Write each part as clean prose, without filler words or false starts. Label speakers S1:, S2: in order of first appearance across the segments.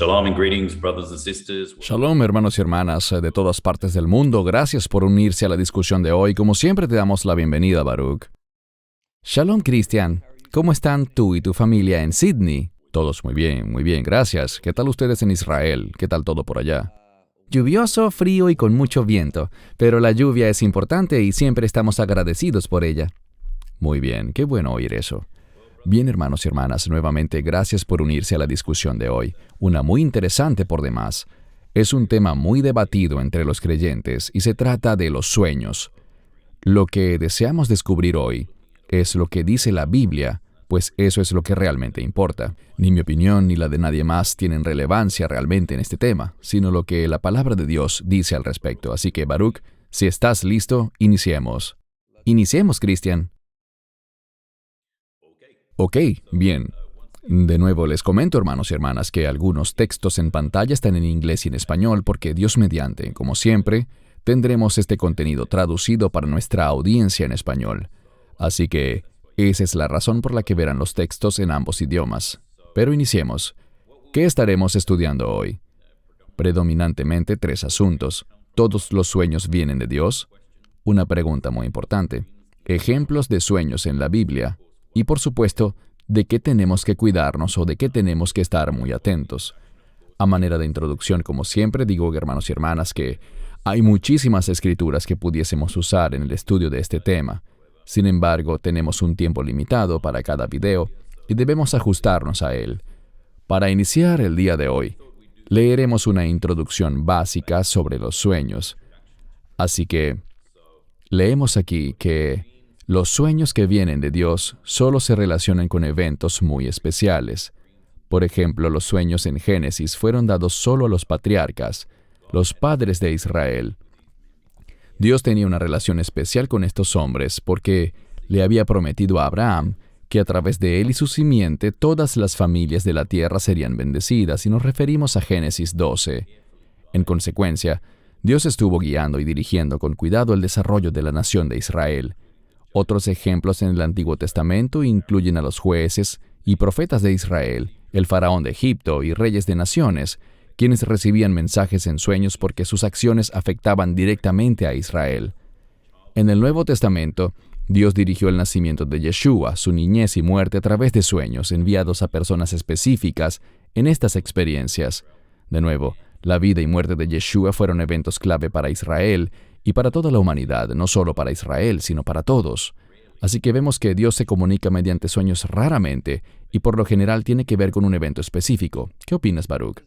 S1: Shalom and greetings, brothers and sisters.
S2: Shalom, hermanos y hermanas de todas partes del mundo. Gracias por unirse a la discusión de hoy. Como siempre, te damos la bienvenida, Baruch. Shalom, Cristian. ¿Cómo están tú y tu familia en Sydney? Todos muy bien, gracias. ¿Qué tal ustedes en Israel? ¿Qué tal todo por allá? Lluvioso, frío y con mucho viento, pero la lluvia es importante y siempre estamos agradecidos por ella. Muy bien, qué bueno oír eso. Bien, hermanos y hermanas, nuevamente gracias por unirse a la discusión de hoy, una muy interesante por demás. Es un tema muy debatido entre los creyentes y se trata de los sueños. Lo que deseamos descubrir hoy es lo que dice la Biblia, pues eso es lo que realmente importa. Ni mi opinión ni la de nadie más tienen relevancia realmente en este tema, sino lo que la palabra de Dios dice al respecto. Así que, Baruch, si estás listo, iniciemos. Iniciemos, Cristian. Ok, bien. De nuevo les comento, hermanos y hermanas, que algunos textos en pantalla están en inglés y en español porque Dios mediante, como siempre, tendremos este contenido traducido para nuestra audiencia en español. Así que esa es la razón por la que verán los textos en ambos idiomas. Pero iniciemos. ¿Qué estaremos estudiando hoy? Predominantemente 3 asuntos. ¿Todos los sueños vienen de Dios? Una pregunta muy importante. Ejemplos de sueños en la Biblia. Y por supuesto, ¿de qué tenemos que cuidarnos o de qué tenemos que estar muy atentos? A manera de introducción, como siempre, digo, hermanos y hermanas, que hay muchísimas escrituras que pudiésemos usar en el estudio de este tema. Sin embargo, tenemos un tiempo limitado para cada video y debemos ajustarnos a él. Para iniciar el día de hoy, leeremos una introducción básica sobre los sueños. Así que, leemos aquí que los sueños que vienen de Dios solo se relacionan con eventos muy especiales. Por ejemplo, los sueños en Génesis fueron dados solo a los patriarcas, los padres de Israel. Dios tenía una relación especial con estos hombres porque le había prometido a Abraham que a través de él y su simiente todas las familias de la tierra serían bendecidas, y nos referimos a Génesis 12. En consecuencia, Dios estuvo guiando y dirigiendo con cuidado el desarrollo de la nación de Israel. Otros ejemplos en el Antiguo Testamento incluyen a los jueces y profetas de Israel, el faraón de Egipto y reyes de naciones, quienes recibían mensajes en sueños porque sus acciones afectaban directamente a Israel. En el Nuevo Testamento, Dios dirigió el nacimiento de Yeshua, su niñez y muerte a través de sueños enviados a personas específicas en estas experiencias. De nuevo, la vida y muerte de Yeshua fueron eventos clave para Israel y para toda la humanidad, no solo para Israel, sino para todos. Así que vemos que Dios se comunica mediante sueños raramente y por lo general tiene que ver con un evento específico. ¿Qué opinas, Baruch?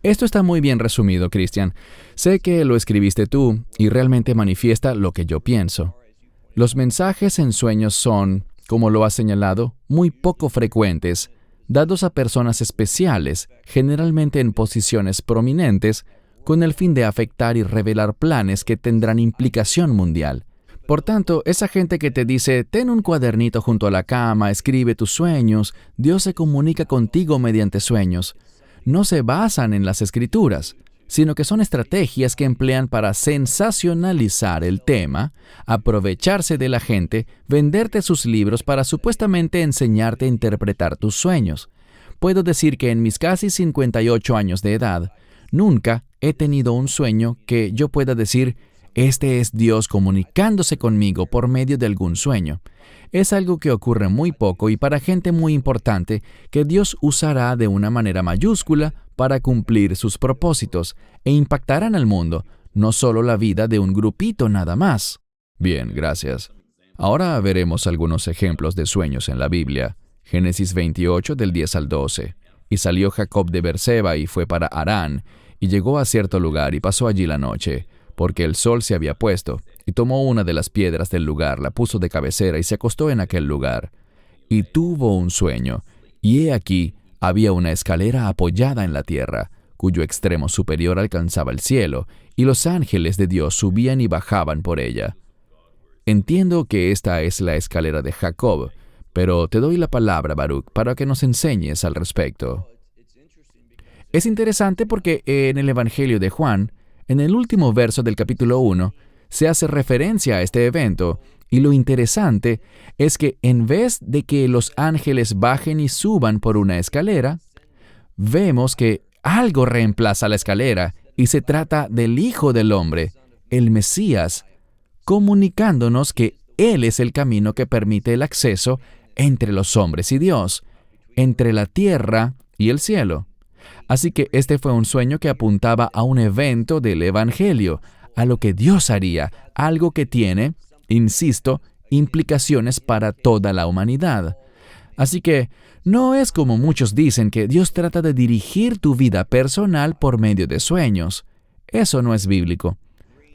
S2: Esto está muy bien resumido, Cristian. Sé que lo escribiste tú y realmente manifiesta lo que yo pienso. Los mensajes en sueños son, como lo has señalado, muy poco frecuentes, dados a personas especiales, generalmente en posiciones prominentes, con el fin de afectar y revelar planes que tendrán implicación mundial. Por tanto, esa gente que te dice, ten un cuadernito junto a la cama, escribe tus sueños, Dios se comunica contigo mediante sueños, no se basan en las Escrituras, sino que son estrategias que emplean para sensacionalizar el tema, aprovecharse de la gente, venderte sus libros para supuestamente enseñarte a interpretar tus sueños. Puedo decir que en mis casi 58 años de edad, nunca he tenido un sueño que yo pueda decir, este es Dios comunicándose conmigo por medio de algún sueño. Es algo que ocurre muy poco y para gente muy importante que Dios usará de una manera mayúscula para cumplir sus propósitos e impactarán al mundo, no solo la vida de un grupito nada más. Bien, gracias. Ahora veremos algunos ejemplos de sueños en la Biblia. Génesis 28 del 10 al 12. Y salió Jacob de Berseba y fue para Harán, y llegó a cierto lugar y pasó allí la noche, porque el sol se había puesto, y tomó una de las piedras del lugar, la puso de cabecera y se acostó en aquel lugar. Y tuvo un sueño, y he aquí, había una escalera apoyada en la tierra, cuyo extremo superior alcanzaba el cielo, y los ángeles de Dios subían y bajaban por ella. Entiendo que esta es la escalera de Jacob, pero te doy la palabra, Baruch, para que nos enseñes al respecto. Es interesante porque en el Evangelio de Juan, en el último verso del capítulo 1, se hace referencia a este evento, y lo interesante es que en vez de que los ángeles bajen y suban por una escalera, vemos que algo reemplaza la escalera y se trata del Hijo del Hombre, el Mesías, comunicándonos que Él es el camino que permite el acceso entre los hombres y Dios, entre la tierra y el cielo. Así que este fue un sueño que apuntaba a un evento del Evangelio, a lo que Dios haría, algo que tiene, insisto, implicaciones para toda la humanidad. Así que no es como muchos dicen que Dios trata de dirigir tu vida personal por medio de sueños. Eso no es bíblico.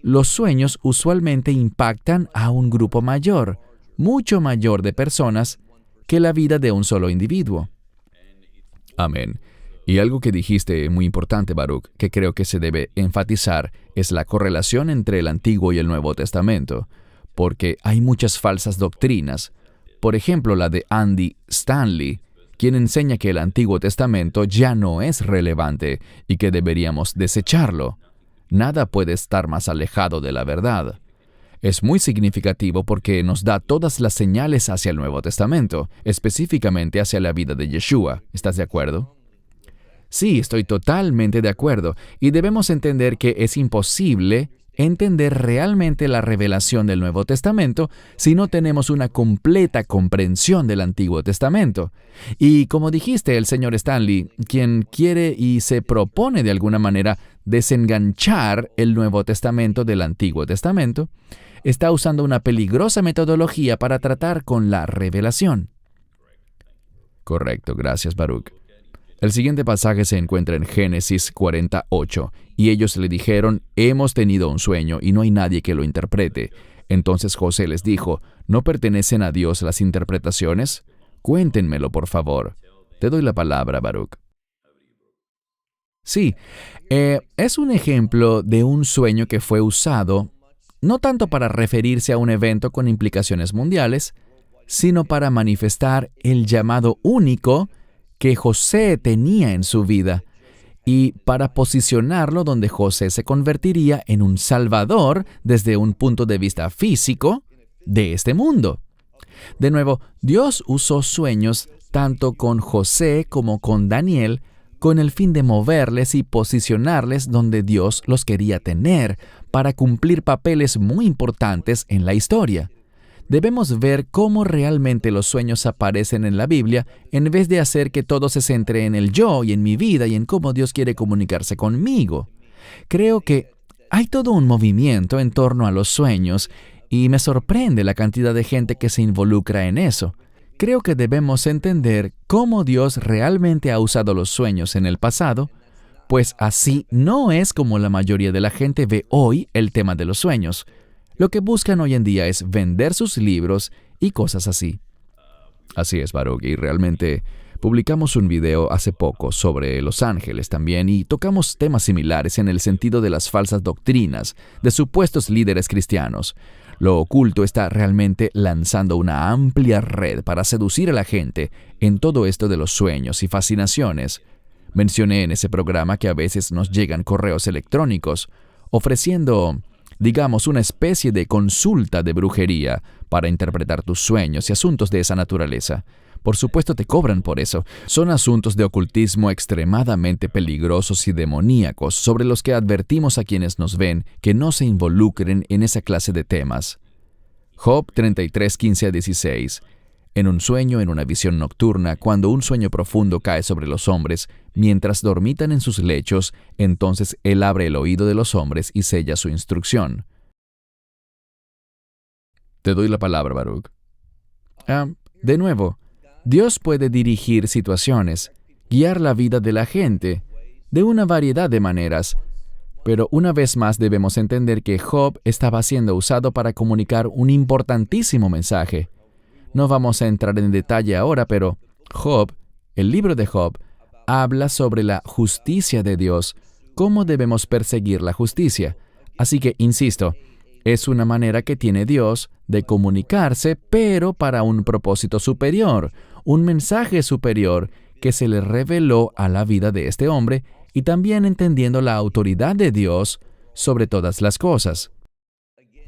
S2: Los sueños usualmente impactan a un grupo mayor, mucho mayor de personas que la vida de un solo individuo. Amén. Y algo que dijiste muy importante, Baruch, que creo que se debe enfatizar, es la correlación entre el Antiguo y el Nuevo Testamento, porque hay muchas falsas doctrinas. Por ejemplo, la de Andy Stanley, quien enseña que el Antiguo Testamento ya no es relevante y que deberíamos desecharlo. Nada puede estar más alejado de la verdad. Es muy significativo porque nos da todas las señales hacia el Nuevo Testamento, específicamente hacia la vida de Yeshua. ¿Estás de acuerdo? Sí, estoy totalmente de acuerdo, y debemos entender que es imposible entender realmente la revelación del Nuevo Testamento si no tenemos una completa comprensión del Antiguo Testamento. Y como dijiste, el señor Stanley, quien quiere y se propone de alguna manera desenganchar el Nuevo Testamento del Antiguo Testamento, está usando una peligrosa metodología para tratar con la revelación. Correcto, gracias, Baruch. El siguiente pasaje se encuentra en Génesis 48, y ellos le dijeron, hemos tenido un sueño y no hay nadie que lo interprete. Entonces José les dijo, ¿no pertenecen a Dios las interpretaciones? Cuéntenmelo, por favor. Te doy la palabra, Baruch. Sí, es un ejemplo de un sueño que fue usado no tanto para referirse a un evento con implicaciones mundiales, sino para manifestar el llamado único que José tenía en su vida, y para posicionarlo donde José se convertiría en un salvador desde un punto de vista físico de este mundo. De nuevo, Dios usó sueños tanto con José como con Daniel con el fin de moverles y posicionarles donde Dios los quería tener para cumplir papeles muy importantes en la historia. Debemos ver cómo realmente los sueños aparecen en la Biblia en vez de hacer que todo se centre en el yo y en mi vida y en cómo Dios quiere comunicarse conmigo. Creo que hay todo un movimiento en torno a los sueños y me sorprende la cantidad de gente que se involucra en eso. Creo que debemos entender cómo Dios realmente ha usado los sueños en el pasado, pues así no es como la mayoría de la gente ve hoy el tema de los sueños. Lo que buscan hoy en día es vender sus libros y cosas así. Así es, Baruch, y realmente publicamos un video hace poco sobre los ángeles también y tocamos temas similares en el sentido de las falsas doctrinas de supuestos líderes cristianos. Lo oculto está realmente lanzando una amplia red para seducir a la gente en todo esto de los sueños y fascinaciones. Mencioné en ese programa que a veces nos llegan correos electrónicos ofreciendo, digamos, una especie de consulta de brujería para interpretar tus sueños y asuntos de esa naturaleza. Por supuesto te cobran por eso. Son asuntos de ocultismo extremadamente peligrosos y demoníacos sobre los que advertimos a quienes nos ven que no se involucren en esa clase de temas. Job 33, 15-16. En un sueño, en una visión nocturna, cuando un sueño profundo cae sobre los hombres, mientras dormitan en sus lechos, entonces Él abre el oído de los hombres y sella su instrucción. Te doy la palabra, Baruch. De nuevo, Dios puede dirigir situaciones, guiar la vida de la gente, de una variedad de maneras. Pero una vez más debemos entender que Job estaba siendo usado para comunicar un importantísimo mensaje. No vamos a entrar en detalle ahora, pero Job, el libro de Job, habla sobre la justicia de Dios, cómo debemos perseguir la justicia. Así que, insisto, es una manera que tiene Dios de comunicarse, pero para un propósito superior, un mensaje superior que se le reveló a la vida de este hombre y también entendiendo la autoridad de Dios sobre todas las cosas.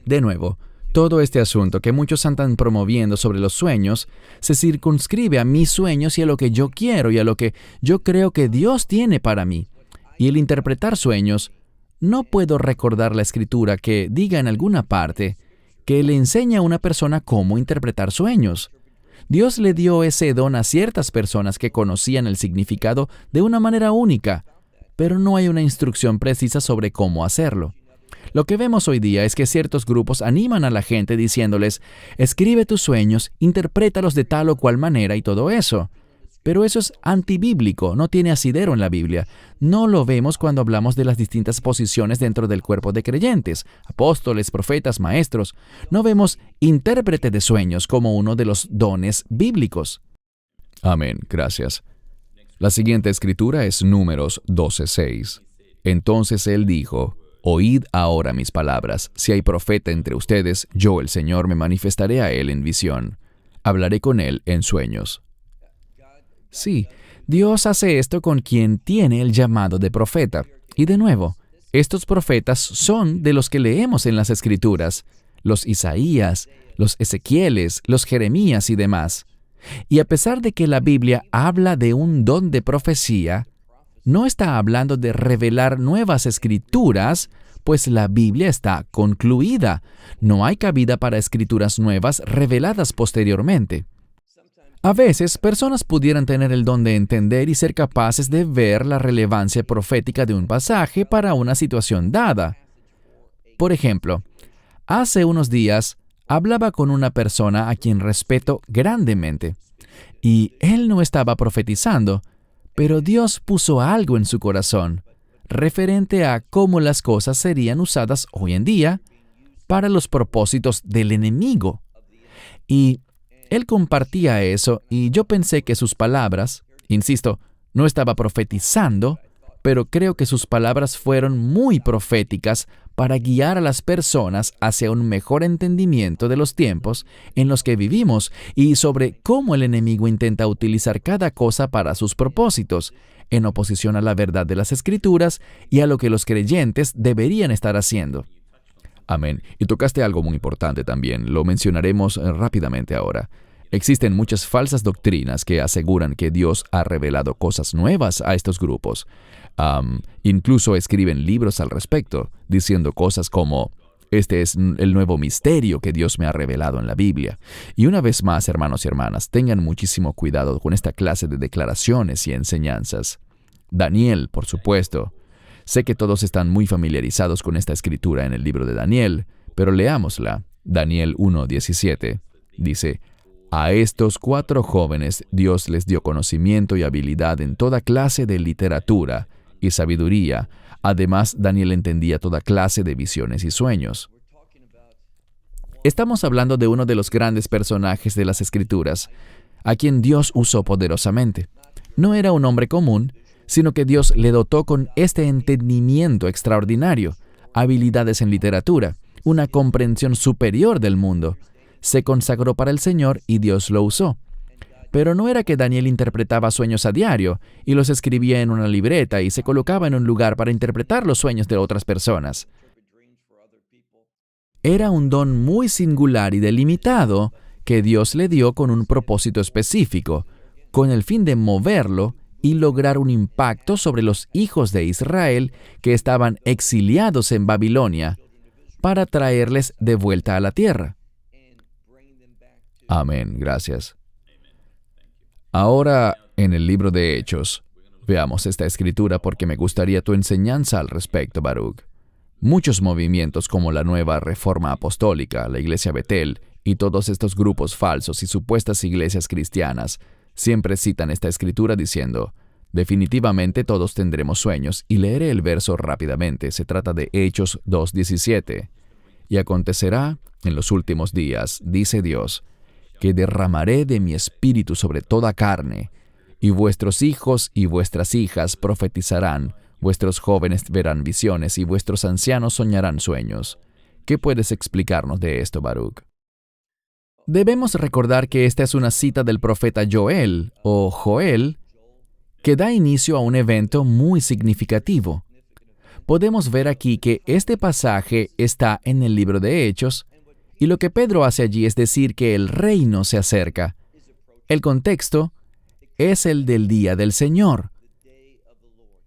S2: De nuevo, Todo este asunto que muchos andan promoviendo sobre los sueños se circunscribe a mis sueños y a lo que yo quiero y a lo que yo creo que Dios tiene para mí. Y el interpretar sueños, no puedo recordar la escritura que diga en alguna parte que le enseña a una persona cómo interpretar sueños. Dios le dio ese don a ciertas personas que conocían el significado de una manera única, pero no hay una instrucción precisa sobre cómo hacerlo. Lo que vemos hoy día es que ciertos grupos animan a la gente diciéndoles, escribe tus sueños, interprétalos de tal o cual manera y todo eso. Pero eso es antibíblico, no tiene asidero en la Biblia. No lo vemos cuando hablamos de las distintas posiciones dentro del cuerpo de creyentes, apóstoles, profetas, maestros. No vemos intérprete de sueños como uno de los dones bíblicos. Amén, gracias. La siguiente escritura es Números 12:6. Entonces él dijo, oíd ahora mis palabras. Si hay profeta entre ustedes, yo, el Señor, me manifestaré a él en visión. Hablaré con él en sueños. Sí, Dios hace esto con quien tiene el llamado de profeta. Y de nuevo, estos profetas son de los que leemos en las Escrituras, los Isaías, los Ezequieles, los Jeremías y demás. Y a pesar de que la Biblia habla de un don de profecía, no está hablando de revelar nuevas escrituras, pues la Biblia está concluida. No hay cabida para escrituras nuevas reveladas posteriormente. A veces, personas pudieran tener el don de entender y ser capaces de ver la relevancia profética de un pasaje para una situación dada. Por ejemplo, hace unos días hablaba con una persona a quien respeto grandemente, y él no estaba profetizando, pero Dios puso algo en su corazón, referente a cómo las cosas serían usadas hoy en día para los propósitos del enemigo. Y él compartía eso y yo pensé que sus palabras, insisto, no estaba profetizando, pero creo que sus palabras fueron muy proféticas para guiar a las personas hacia un mejor entendimiento de los tiempos en los que vivimos y sobre cómo el enemigo intenta utilizar cada cosa para sus propósitos, en oposición a la verdad de las Escrituras y a lo que los creyentes deberían estar haciendo. Amén. Y tocaste algo muy importante también. Lo mencionaremos rápidamente ahora. Existen muchas falsas doctrinas que aseguran que Dios ha revelado cosas nuevas a estos grupos. Incluso escriben libros al respecto, diciendo cosas como, este es el nuevo misterio que Dios me ha revelado en la Biblia. Y una vez más, hermanos y hermanas, tengan muchísimo cuidado con esta clase de declaraciones y enseñanzas. Daniel, por supuesto. Sé que todos están muy familiarizados con esta escritura en el libro de Daniel, pero leámosla. Daniel 1:17 dice, a estos 4 jóvenes Dios les dio conocimiento y habilidad en toda clase de literatura y sabiduría. Además, Daniel entendía toda clase de visiones y sueños. Estamos hablando de uno de los grandes personajes de las Escrituras, a quien Dios usó poderosamente. No era un hombre común, sino que Dios le dotó con este entendimiento extraordinario, habilidades en literatura, una comprensión superior del mundo. Se consagró para el Señor y Dios lo usó. Pero no era que Daniel interpretaba sueños a diario y los escribía en una libreta y se colocaba en un lugar para interpretar los sueños de otras personas. Era un don muy singular y delimitado que Dios le dio con un propósito específico, con el fin de moverlo y lograr un impacto sobre los hijos de Israel que estaban exiliados en Babilonia para traerles de vuelta a la tierra. Amén, gracias. Ahora, en el libro de Hechos, veamos esta escritura porque me gustaría tu enseñanza al respecto, Baruch. Muchos movimientos como la Nueva Reforma Apostólica, la Iglesia Betel y todos estos grupos falsos y supuestas iglesias cristianas siempre citan esta escritura diciendo, definitivamente todos tendremos sueños, y leeré el verso rápidamente. Se trata de Hechos 2:17. Y acontecerá en los últimos días, dice Dios, que derramaré de mi espíritu sobre toda carne, y vuestros hijos y vuestras hijas profetizarán, vuestros jóvenes verán visiones y vuestros ancianos soñarán sueños. ¿Qué puedes explicarnos de esto, Baruch? Debemos recordar que esta es una cita del profeta Joel, o Joel, que da inicio a un evento muy significativo. Podemos ver aquí que este pasaje está en el libro de Hechos, Y lo que Pedro hace allí es decir que el reino se acerca. El contexto es el del día del Señor.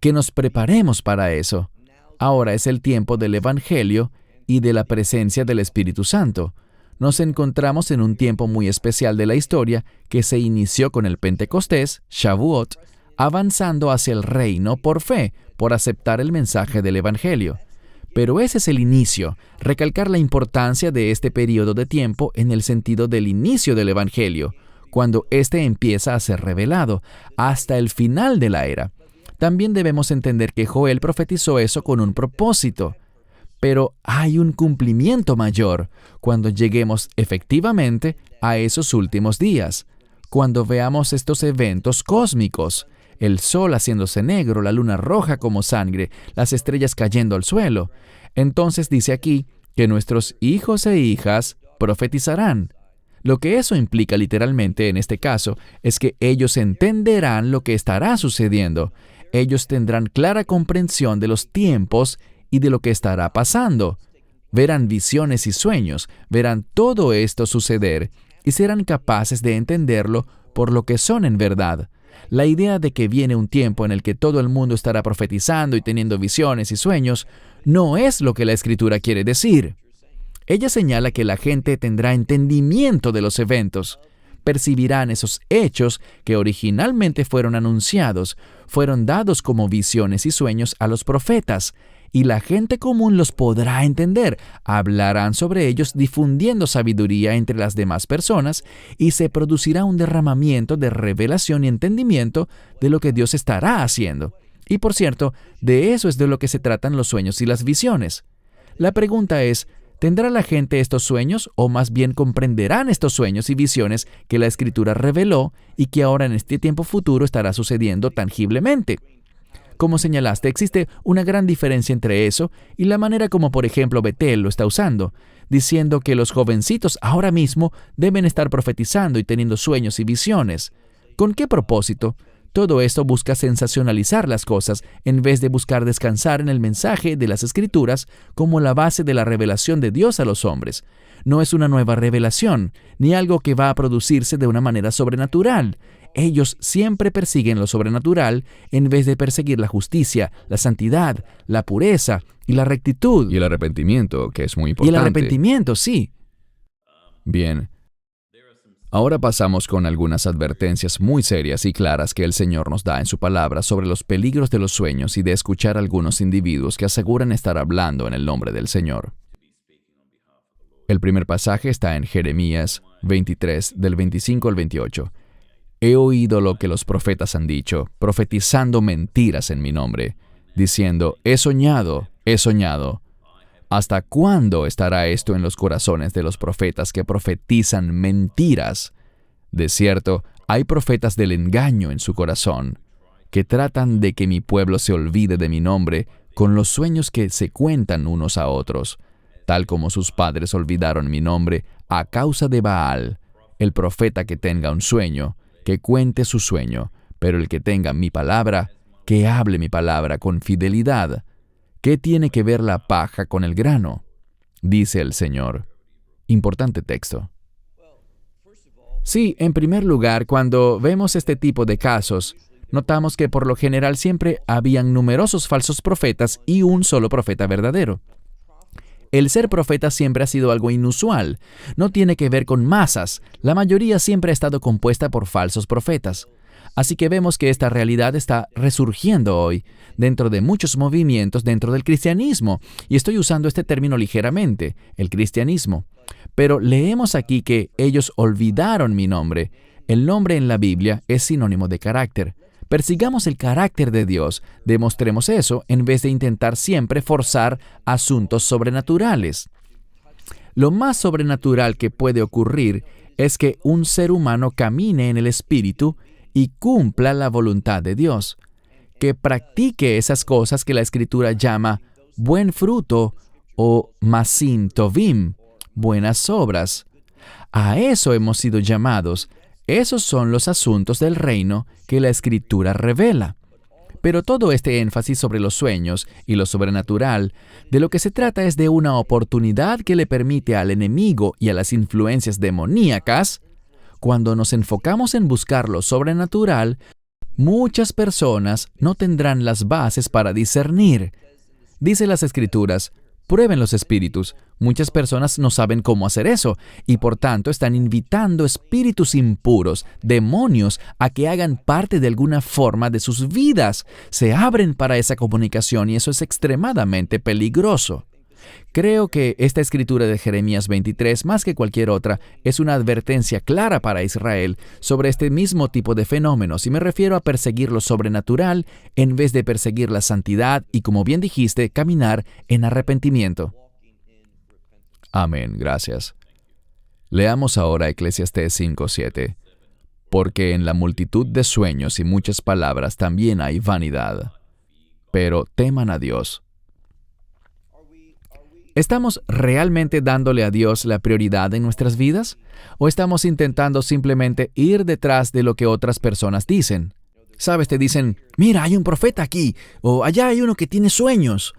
S2: Que nos preparemos para eso. Ahora es el tiempo del Evangelio y de la presencia del Espíritu Santo. Nos encontramos en un tiempo muy especial de la historia que se inició con el Pentecostés, Shavuot, avanzando hacia el reino por fe, por aceptar el mensaje del Evangelio. Pero ese es el inicio, recalcar la importancia de este periodo de tiempo en el sentido del inicio del Evangelio, cuando éste empieza a ser revelado, hasta el final de la era. También debemos entender que Joel profetizó eso con un propósito. Pero hay un cumplimiento mayor cuando lleguemos efectivamente a esos últimos días, cuando veamos estos eventos cósmicos, el sol haciéndose negro, la luna roja como sangre, las estrellas cayendo al suelo. Entonces dice aquí que nuestros hijos e hijas profetizarán. Lo que eso implica literalmente en este caso es que ellos entenderán lo que estará sucediendo. Ellos tendrán clara comprensión de los tiempos y de lo que estará pasando. Verán visiones y sueños, verán todo esto suceder y serán capaces de entenderlo por lo que son en verdad. La idea de que viene un tiempo en el que todo el mundo estará profetizando y teniendo visiones y sueños no es lo que la Escritura quiere decir. Ella señala que la gente tendrá entendimiento de los eventos. Percibirán esos hechos que originalmente fueron anunciados, fueron dados como visiones y sueños a los profetas, y la gente común los podrá entender. Hablarán sobre ellos difundiendo sabiduría entre las demás personas y se producirá un derramamiento de revelación y entendimiento de lo que Dios estará haciendo. Y por cierto, de eso es de lo que se tratan los sueños y las visiones. La pregunta es, ¿tendrá la gente estos sueños o más bien comprenderán estos sueños y visiones que la Escritura reveló y que ahora en este tiempo futuro estará sucediendo tangiblemente? Como señalaste, existe una gran diferencia entre eso y la manera como, por ejemplo, Betel lo está usando, diciendo que los jovencitos ahora mismo deben estar profetizando y teniendo sueños y visiones. ¿Con qué propósito? Todo esto busca sensacionalizar las cosas en vez de buscar descansar en el mensaje de las Escrituras como la base de la revelación de Dios a los hombres. No es una nueva revelación, ni algo que va a producirse de una manera sobrenatural. Ellos siempre persiguen lo sobrenatural en vez de perseguir la justicia, la santidad, la pureza y la rectitud.
S3: Y el arrepentimiento, que es muy importante.
S2: Y el arrepentimiento, sí.
S3: Bien. Ahora pasamos con algunas advertencias muy serias y claras que el Señor nos da en su palabra sobre los peligros de los sueños y de escuchar a algunos individuos que aseguran estar hablando en el nombre del Señor. El primer pasaje está en Jeremías 23, del 25 al 28. He oído lo que los profetas han dicho, profetizando mentiras en mi nombre, diciendo, he soñado, he soñado. ¿Hasta cuándo estará esto en los corazones de los profetas que profetizan mentiras? De cierto, hay profetas del engaño en su corazón, que tratan de que mi pueblo se olvide de mi nombre con los sueños que se cuentan unos a otros, tal como sus padres olvidaron mi nombre a causa de Baal. El profeta que tenga un sueño, que cuente su sueño, pero el que tenga mi palabra, que hable mi palabra con fidelidad. ¿Qué tiene que ver la paja con el grano? Dice el Señor. Importante texto.
S2: Sí, en primer lugar, cuando vemos este tipo de casos, notamos que por lo general siempre habían numerosos falsos profetas y un solo profeta verdadero. El ser profeta siempre ha sido algo inusual. No tiene que ver con masas. La mayoría siempre ha estado compuesta por falsos profetas. Así que vemos que esta realidad está resurgiendo hoy, dentro de muchos movimientos dentro del cristianismo, y estoy usando este término ligeramente, el cristianismo. Pero leemos aquí que ellos olvidaron mi nombre. El nombre en la Biblia es sinónimo de carácter. Persigamos el carácter de Dios, demostremos eso en vez de intentar siempre forzar asuntos sobrenaturales. Lo más sobrenatural que puede ocurrir es que un ser humano camine en el Espíritu y cumpla la voluntad de Dios, que practique esas cosas que la Escritura llama buen fruto o masim tovim, buenas obras. A eso hemos sido llamados. Esos son los asuntos del reino que la Escritura revela.
S3: Pero todo este énfasis sobre los sueños y lo sobrenatural, de lo que se trata es de una oportunidad que le permite al enemigo y a las influencias demoníacas. Cuando nos enfocamos en buscar lo sobrenatural, muchas personas no tendrán las bases para discernir. Dice las Escrituras, prueben los espíritus. Muchas personas no saben cómo hacer eso y por tanto están invitando espíritus impuros, demonios, a que hagan parte de alguna forma de sus vidas. Se abren para esa comunicación y eso es extremadamente peligroso. Creo que esta escritura de Jeremías 23, más que cualquier otra, es una advertencia clara para Israel sobre este mismo tipo de fenómenos, y me refiero a perseguir lo sobrenatural en vez de perseguir la santidad y, como bien dijiste, caminar en arrepentimiento. Amén, gracias. Leamos ahora Eclesiastés 5:7. Porque en la multitud de sueños y muchas palabras también hay vanidad. Pero teman a Dios. ¿Estamos realmente dándole a Dios la prioridad en nuestras vidas? ¿O estamos intentando simplemente ir detrás de lo que otras personas dicen? ¿Sabes? Te dicen, mira, hay un profeta aquí, o allá hay uno que tiene sueños.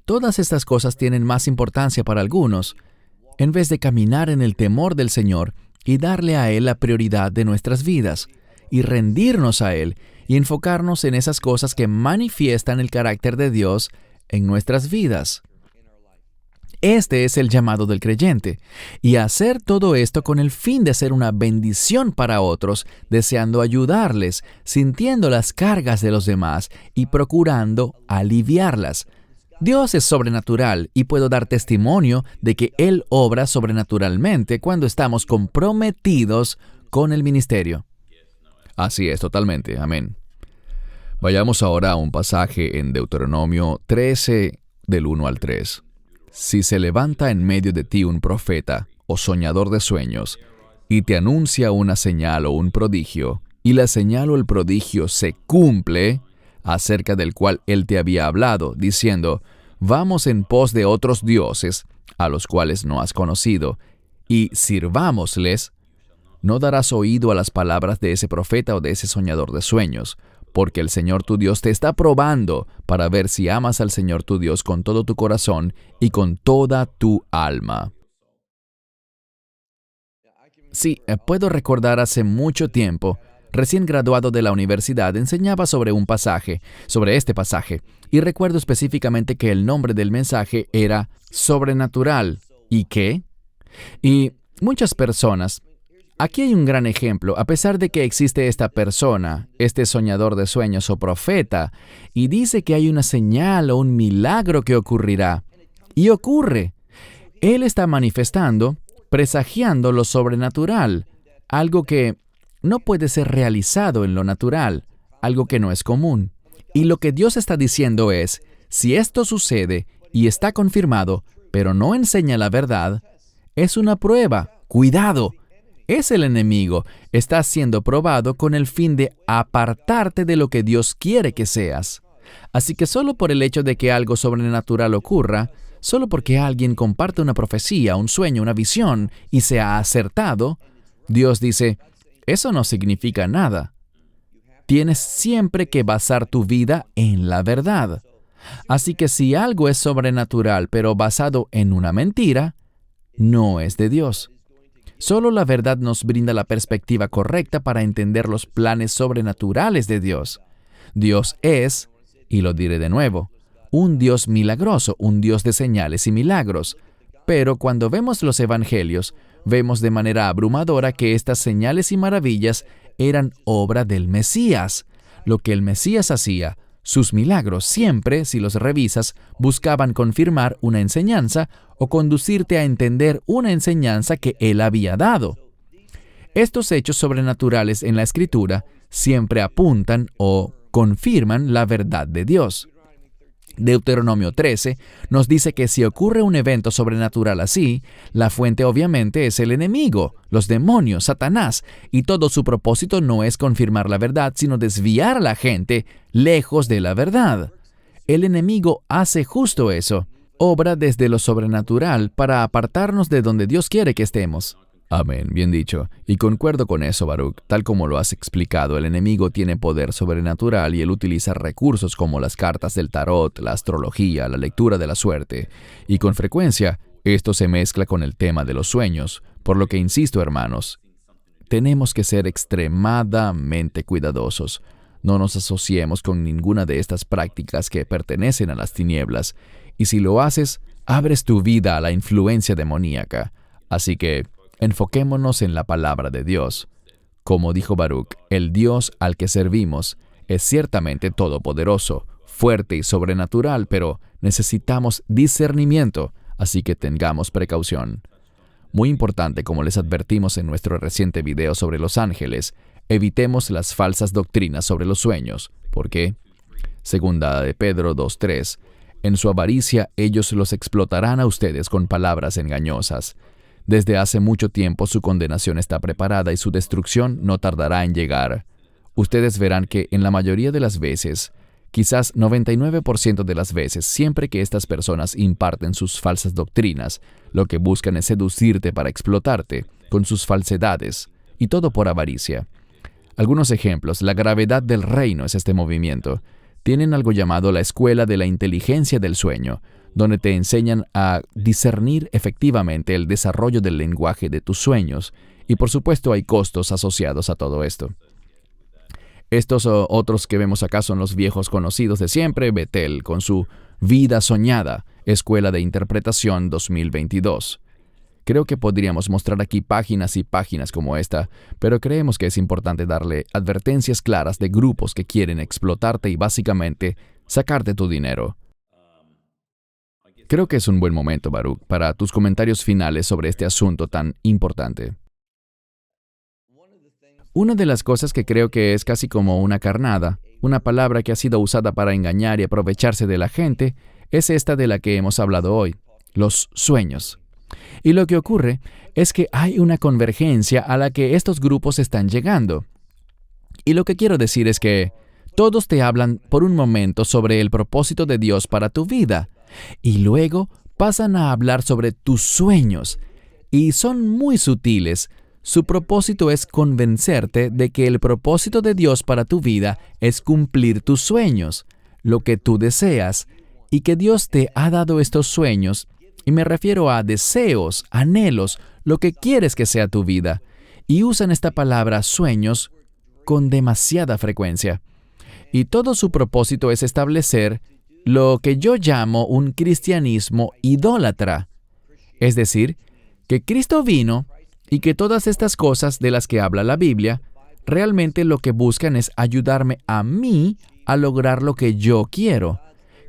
S3: Todas estas cosas tienen más importancia para algunos, en vez de caminar en el temor del Señor y darle a Él la prioridad de nuestras vidas, y rendirnos a Él, y enfocarnos en esas cosas que manifiestan el carácter de Dios en nuestras vidas. Este es el llamado del creyente, y hacer todo esto con el fin de ser una bendición para otros, deseando ayudarles, sintiendo las cargas de los demás y procurando aliviarlas. Dios es sobrenatural y puedo dar testimonio de que Él obra sobrenaturalmente cuando estamos comprometidos con el ministerio. Así es, totalmente. Amén. Vayamos ahora a un pasaje en Deuteronomio 13, del 1 al 3. Si se levanta en medio de ti un profeta o soñador de sueños, y te anuncia una señal o un prodigio, y la señal o el prodigio se cumple, acerca del cual él te había hablado, diciendo, vamos en pos de otros dioses, a los cuales no has conocido, y sirvámosles, no darás oído a las palabras de ese profeta o de ese soñador de sueños, porque el Señor tu Dios te está probando para ver si amas al Señor tu Dios con todo tu corazón y con toda tu alma. Sí, puedo recordar hace mucho tiempo, recién graduado de la universidad, enseñaba sobre este pasaje, y recuerdo específicamente que el nombre del mensaje era sobrenatural. ¿Y qué? Y muchas personas... Aquí hay un gran ejemplo, a pesar de que existe esta persona, este soñador de sueños o profeta, y dice que hay una señal o un milagro que ocurrirá. Y ocurre. Él está manifestando, presagiando lo sobrenatural, algo que no puede ser realizado en lo natural, algo que no es común. Y lo que Dios está diciendo es, si esto sucede y está confirmado, pero no enseña la verdad, es una prueba. ¡Cuidado! Es el enemigo. Está siendo probado con el fin de apartarte de lo que Dios quiere que seas. Así que solo por el hecho de que algo sobrenatural ocurra, solo porque alguien comparte una profecía, un sueño, una visión y se ha acertado, Dios dice, eso no significa nada. Tienes siempre que basar tu vida en la verdad. Así que si algo es sobrenatural pero basado en una mentira, no es de Dios. Solo la verdad nos brinda la perspectiva correcta para entender los planes sobrenaturales de Dios. Dios es, y lo diré de nuevo, un Dios milagroso, un Dios de señales y milagros. Pero cuando vemos los evangelios, vemos de manera abrumadora que estas señales y maravillas eran obra del Mesías. Lo que el Mesías hacía, sus milagros siempre, si los revisas, buscaban confirmar una enseñanza o conducirte a entender una enseñanza que Él había dado. Estos hechos sobrenaturales en la Escritura siempre apuntan o confirman la verdad de Dios. Deuteronomio 13 nos dice que si ocurre un evento sobrenatural así, la fuente obviamente es el enemigo, los demonios, Satanás, y todo su propósito no es confirmar la verdad, sino desviar a la gente lejos de la verdad. El enemigo hace justo eso, obra desde lo sobrenatural para apartarnos de donde Dios quiere que estemos.
S2: Amén, bien dicho. Y concuerdo con eso, Baruch. Tal como lo has explicado, el enemigo tiene poder sobrenatural y él utiliza recursos como las cartas del tarot, la astrología, la lectura de la suerte. Y con frecuencia, esto se mezcla con el tema de los sueños. Por lo que insisto, hermanos, tenemos que ser extremadamente cuidadosos. No nos asociemos con ninguna de estas prácticas que pertenecen a las tinieblas. Y si lo haces, abres tu vida a la influencia demoníaca. Así que enfoquémonos en la palabra de Dios. Como dijo Baruch, el Dios al que servimos es ciertamente todopoderoso, fuerte y sobrenatural, pero necesitamos discernimiento, así que tengamos precaución. Muy importante, como les advertimos en nuestro reciente video sobre los ángeles, evitemos las falsas doctrinas sobre los sueños. ¿Por qué? Segunda de Pedro 2:3. En su avaricia ellos los explotarán a ustedes con palabras engañosas. Desde hace mucho tiempo su condenación está preparada y su destrucción no tardará en llegar. Ustedes verán que en la mayoría de las veces, quizás 99% de las veces, siempre que estas personas imparten sus falsas doctrinas, lo que buscan es seducirte para explotarte con sus falsedades, y todo por avaricia. Algunos ejemplos: la gravedad del reino es este movimiento. Tienen algo llamado la escuela de la inteligencia del sueño, donde te enseñan a discernir efectivamente el desarrollo del lenguaje de tus sueños, y por supuesto hay costos asociados a todo esto. Estos otros que vemos acá son los viejos conocidos de siempre, Betel, con su Vida Soñada, Escuela de Interpretación 2022. Creo que podríamos mostrar aquí páginas y páginas como esta, pero creemos que es importante darle advertencias claras de grupos que quieren explotarte y básicamente sacarte tu dinero. Creo que es un buen momento, Baruch, para tus comentarios finales sobre este asunto tan importante. Una de las cosas que creo que es casi como una carnada, una palabra que ha sido usada para engañar y aprovecharse de la gente, es esta de la que hemos hablado hoy, los sueños. Y lo que ocurre es que hay una convergencia a la que estos grupos están llegando. Y lo que quiero decir es que todos te hablan por un momento sobre el propósito de Dios para tu vida, y luego pasan a hablar sobre tus sueños, y son muy sutiles. Su propósito es convencerte de que el propósito de Dios para tu vida es cumplir tus sueños, lo que tú deseas, y que Dios te ha dado estos sueños, y me refiero a deseos, anhelos, lo que quieres que sea tu vida, y usan esta palabra sueños con demasiada frecuencia. Y todo su propósito es establecer lo que yo llamo un cristianismo idólatra. Es decir, que Cristo vino y que todas estas cosas de las que habla la Biblia, realmente lo que buscan es ayudarme a mí a lograr lo que yo quiero.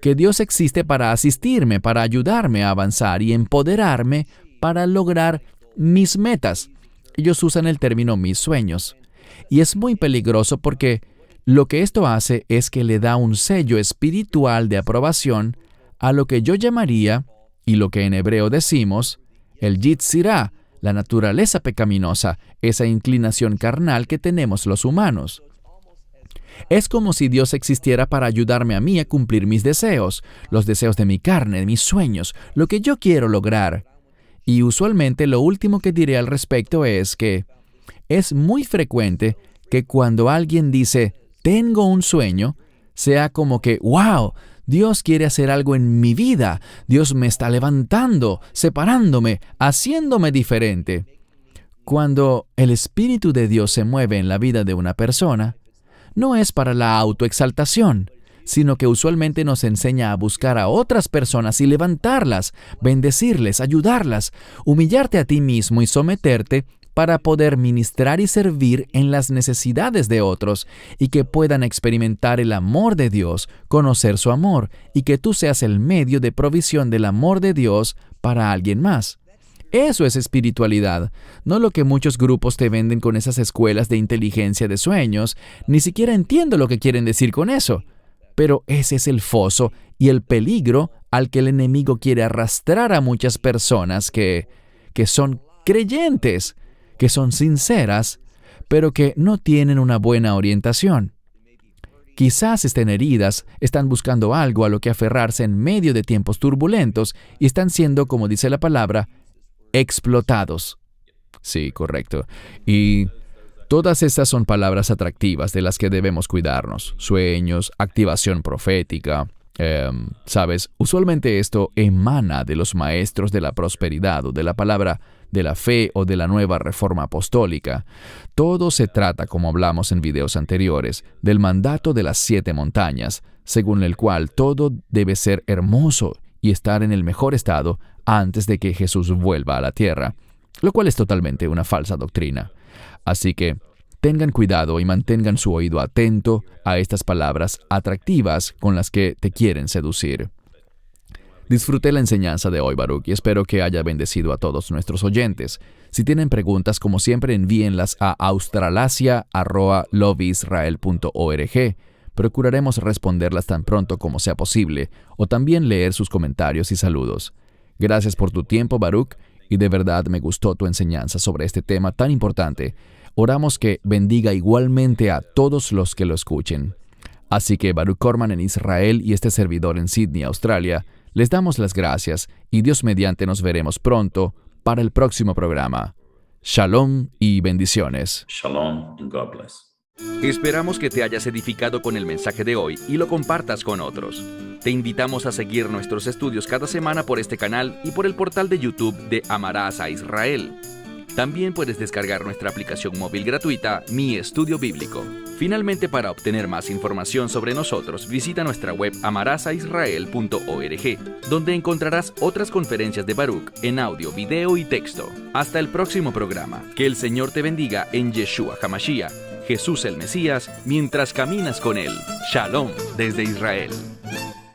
S2: Que Dios existe para asistirme, para ayudarme a avanzar y empoderarme para lograr mis metas. Ellos usan el término mis sueños. Y es muy peligroso porque lo que esto hace es que le da un sello espiritual de aprobación a lo que yo llamaría, y lo que en hebreo decimos, el Yitzirá, la naturaleza pecaminosa, esa inclinación carnal que tenemos los humanos. Es como si Dios existiera para ayudarme a mí a cumplir mis deseos, los deseos de mi carne, mis sueños, lo que yo quiero lograr. Y usualmente lo último que diré al respecto es que es muy frecuente que cuando alguien dice, tengo un sueño, sea como que, ¡wow! Dios quiere hacer algo en mi vida. Dios me está levantando, separándome, haciéndome diferente. Cuando el Espíritu de Dios se mueve en la vida de una persona, no es para la autoexaltación, sino que usualmente nos enseña a buscar a otras personas y levantarlas, bendecirles, ayudarlas, humillarte a ti mismo y someterte para poder ministrar y servir en las necesidades de otros y que puedan experimentar el amor de Dios, conocer su amor y que tú seas el medio de provisión del amor de Dios para alguien más. Eso es espiritualidad, no lo que muchos grupos te venden con esas escuelas de inteligencia de sueños. Ni siquiera entiendo lo que quieren decir con eso. Pero ese es el foso y el peligro al que el enemigo quiere arrastrar a muchas personas que son creyentes, que son sinceras, pero que no tienen una buena orientación. Quizás estén heridas, están buscando algo a lo que aferrarse en medio de tiempos turbulentos y están siendo, como dice la palabra, explotados. Sí, correcto. Y todas estas son palabras atractivas de las que debemos cuidarnos. Sueños, activación profética. ¿Sabes? Usualmente esto emana de los maestros de la prosperidad o de la palabra de la fe o de la nueva reforma apostólica. Todo se trata, como hablamos en videos anteriores, del mandato de las 7 montañas, según el cual todo debe ser hermoso y estar en el mejor estado antes de que Jesús vuelva a la tierra, lo cual es totalmente una falsa doctrina. Así que tengan cuidado y mantengan su oído atento a estas palabras atractivas con las que te quieren seducir. Disfruté la enseñanza de hoy, Baruch, y espero que haya bendecido a todos nuestros oyentes. Si tienen preguntas, como siempre, envíenlas a australasia@loveisrael.org. Procuraremos responderlas tan pronto como sea posible, o también leer sus comentarios y saludos. Gracias por tu tiempo, Baruch, y de verdad me gustó tu enseñanza sobre este tema tan importante. Oramos que bendiga igualmente a todos los que lo escuchen. Así que Baruch Corman en Israel y este servidor en Sydney, Australia, les damos las gracias y Dios mediante nos veremos pronto para el próximo programa. Shalom y bendiciones.
S1: Shalom and God bless.
S3: Esperamos que te hayas edificado con el mensaje de hoy y lo compartas con otros. Te invitamos a seguir nuestros estudios cada semana por este canal y por el portal de YouTube de Amarás a Israel. También puedes descargar nuestra aplicación móvil gratuita, Mi Estudio Bíblico. Finalmente, para obtener más información sobre nosotros, visita nuestra web amarasaisrael.org, donde encontrarás otras conferencias de Baruch en audio, video y texto. Hasta el próximo programa. Que el Señor te bendiga en Yeshua HaMashiach, Jesús el Mesías, mientras caminas con Él. Shalom desde Israel.